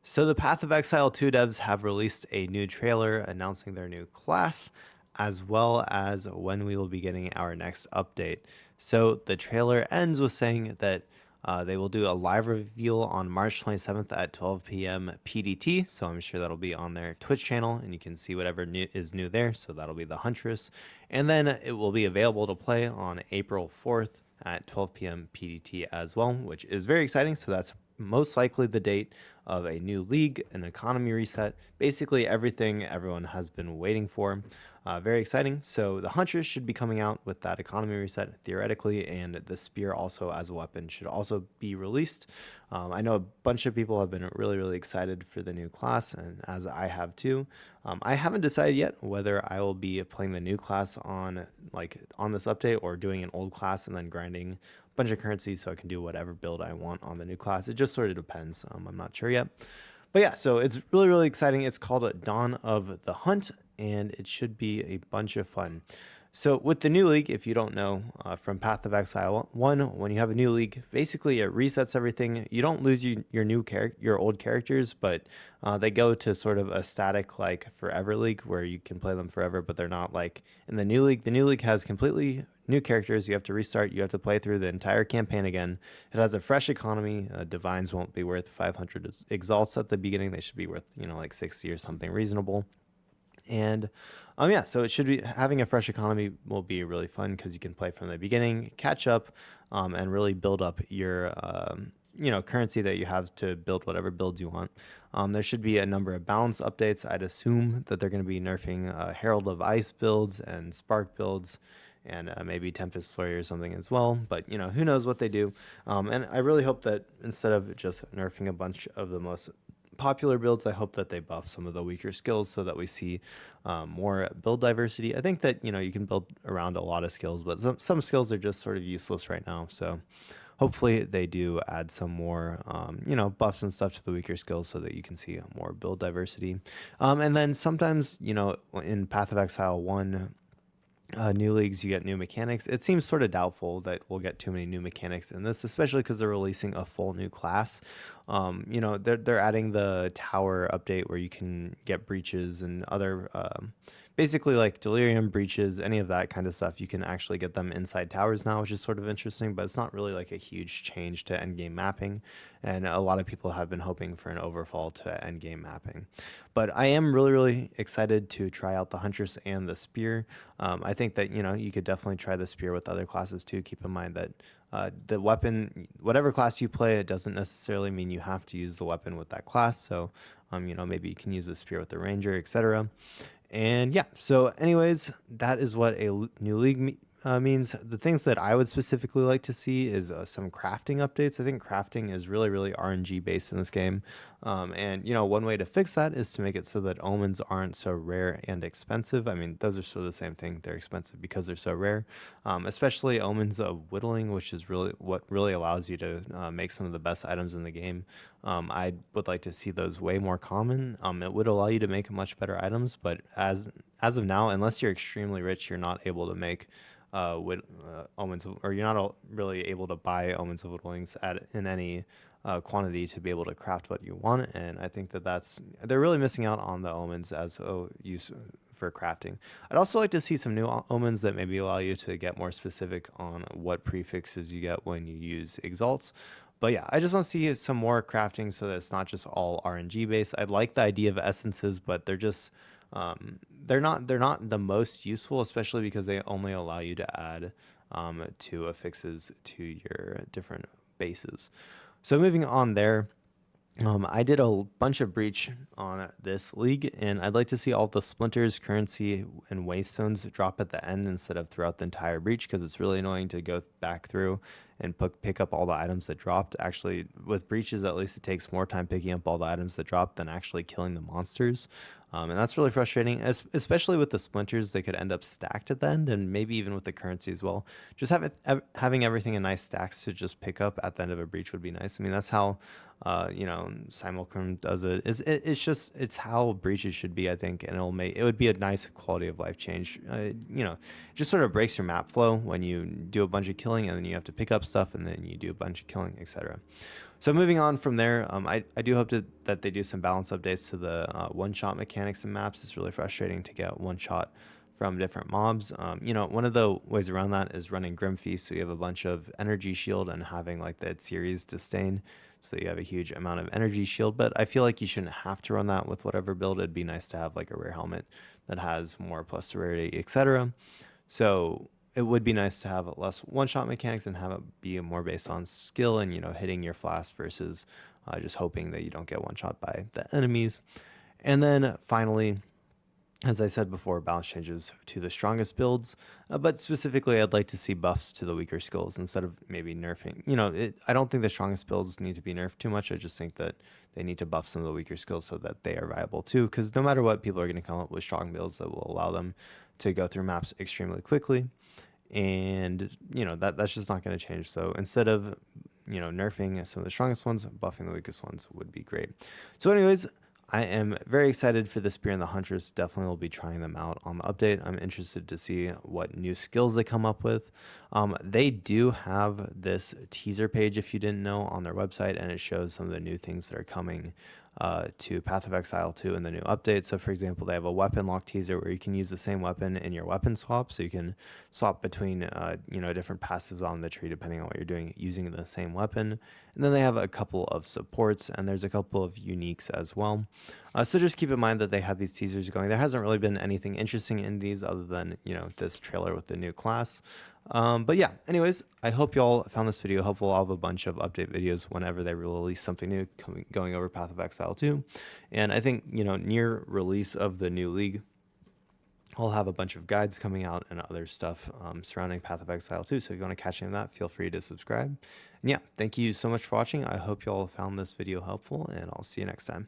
So the Path of Exile 2 devs have released a new trailer announcing their new class, as well as when we will be getting our next update. So the trailer ends with saying that they will do a live reveal on March 27th at 12 p.m. PDT. So I'm sure that'll be on their Twitch channel, and you can see whatever is new there. So that'll be the Huntress. And then it will be available to play on April 4th at 12 p.m. PDT as well, which is very exciting. So that's most likely the date of a new league, an economy reset, basically everything everyone has been waiting for. Very exciting. So the Huntress should be coming out with that economy reset theoretically, and the Spear also as a weapon should also be released. I know a bunch of people have been really, really excited for the new class, and as I have too. I haven't decided yet whether I will be playing the new class on this update or doing an old class and then grinding a bunch of currency so I can do whatever build I want on the new class. It just sort of depends. I'm not sure yet. But yeah, so it's really, really exciting. It's called Dawn of the Hunt, and it should be a bunch of fun. So with the new league, if you don't know from Path of Exile 1, when you have a new league, basically it resets everything. You don't lose your old characters, but they go to sort of a static like forever league where you can play them forever, but they're not like in the new league. The new league has completely new characters. You have to restart. You have to play through the entire campaign again. It has a fresh economy. Divines won't be worth 500 exalts at the beginning. They should be worth, like 60 or something reasonable. And yeah, so it should be having a fresh economy will be really fun because you can play from the beginning, catch up, and really build up your currency that you have to build whatever builds you want. There should be a number of balance updates. I'd assume that they're going to be nerfing Herald of Ice builds and Spark builds, and maybe Tempest Flurry or something as well. But who knows what they do. And I really hope that instead of just nerfing a bunch of the most popular builds, I hope that they buff some of the weaker skills so that we see more build diversity. I think that you can build around a lot of skills, but some skills are just sort of useless right now. So hopefully they do add some more buffs and stuff to the weaker skills so that you can see more build diversity. And then sometimes in Path of Exile 1, new leagues, you get new mechanics. It seems sort of doubtful that we'll get too many new mechanics in this, especially because they're releasing a full new class. They're adding the tower update where you can get breaches and other basically like delirium breaches, any of that kind of stuff. You can actually get them inside towers now, which is sort of interesting, but it's not really like a huge change to endgame mapping. And a lot of people have been hoping for an overfall to endgame mapping. But I am really, really excited to try out the Huntress and the Spear. I think that, you could definitely try the Spear with other classes too. Keep in mind that the weapon, whatever class you play, it doesn't necessarily mean you have to use the weapon with that class. So, maybe you can use the Spear with the Ranger, etc. And yeah, so anyways, that is what a new league means. The things that I would specifically like to see is some crafting updates. I think crafting is really, really RNG based in this game. And, one way to fix that is to make it so that omens aren't so rare and expensive. I mean, those are still the same thing. They're expensive because they're so rare, especially omens of whittling, which is really what really allows you to make some of the best items in the game. I would like to see those way more common. It would allow you to make much better items, but as of now, unless you're extremely rich, you're not able to make omens, or you're not really able to buy omens of whittlings in any quantity to be able to craft what you want. And I think that they're really missing out on the omens as a use for crafting. I'd also like to see some new omens that maybe allow you to get more specific on what prefixes you get when you use exalts. But yeah, I just want to see some more crafting so that it's not just all RNG based. I like the idea of essences, but they're not the most useful, especially because they only allow you to add two affixes to your different bases. So moving on there. I did a bunch of breach on this league, and I'd like to see all the splinters, currency, and waystones drop at the end instead of throughout the entire breach, because it's really annoying to go back through and pick up all the items that dropped. Actually, with breaches, at least it takes more time picking up all the items that dropped than actually killing the monsters. And that's really frustrating, especially with the splinters. They could end up stacked at the end, and maybe even with the currency as well. Just having everything in nice stacks to just pick up at the end of a breach would be nice. I mean, that's how Simulcrum does it. It's how breaches should be, I think, and it would be a nice quality of life change. It just sort of breaks your map flow when you do a bunch of killing and then you have to pick up stuff and then you do a bunch of killing, etc. So moving on from there, I do hope that they do some balance updates to the one-shot mechanics and maps. It's really frustrating to get one shot from different mobs. One of the ways around that is running Grim Feast, so you have a bunch of energy shield and having like that series disdain, so you have a huge amount of energy shield. But I feel like you shouldn't have to run that with whatever build. It'd be nice to have like a rare helmet that has more plus to rarity, etc. So it would be nice to have less one-shot mechanics and have it be more based on skill and hitting your flask versus just hoping that you don't get one-shot by the enemies. And then finally, as I said before, balance changes to the strongest builds, but specifically, I'd like to see buffs to the weaker skills instead of maybe nerfing. I don't think the strongest builds need to be nerfed too much. I just think that they need to buff some of the weaker skills so that they are viable too. Because no matter what, people are going to come up with strong builds that will allow them to go through maps extremely quickly, and that's just not going to change. So instead of nerfing some of the strongest ones, buffing the weakest ones would be great. So anyways, I am very excited for the Spear and the Huntress. Definitely will be trying them out on the update. I'm interested to see what new skills they come up with. They do have this teaser page, if you didn't know, on their website, and it shows some of the new things that are coming to Path of Exile 2 in the new update. So for example, they have a weapon lock teaser where you can use the same weapon in your weapon swap. So you can swap between different passives on the tree depending on what you're doing using the same weapon. And then they have a couple of supports, and there's a couple of uniques as well. So just keep in mind that they have these teasers going. There hasn't really been anything interesting in these other than this trailer with the new class. But yeah, anyways, I hope y'all found this video helpful. I'll have a bunch of update videos whenever they release something new going over Path of Exile 2. And I think, near release of the new league, I'll have a bunch of guides coming out and other stuff surrounding Path of Exile 2. So if you want to catch any of that, feel free to subscribe. And yeah, thank you so much for watching. I hope y'all found this video helpful, and I'll see you next time.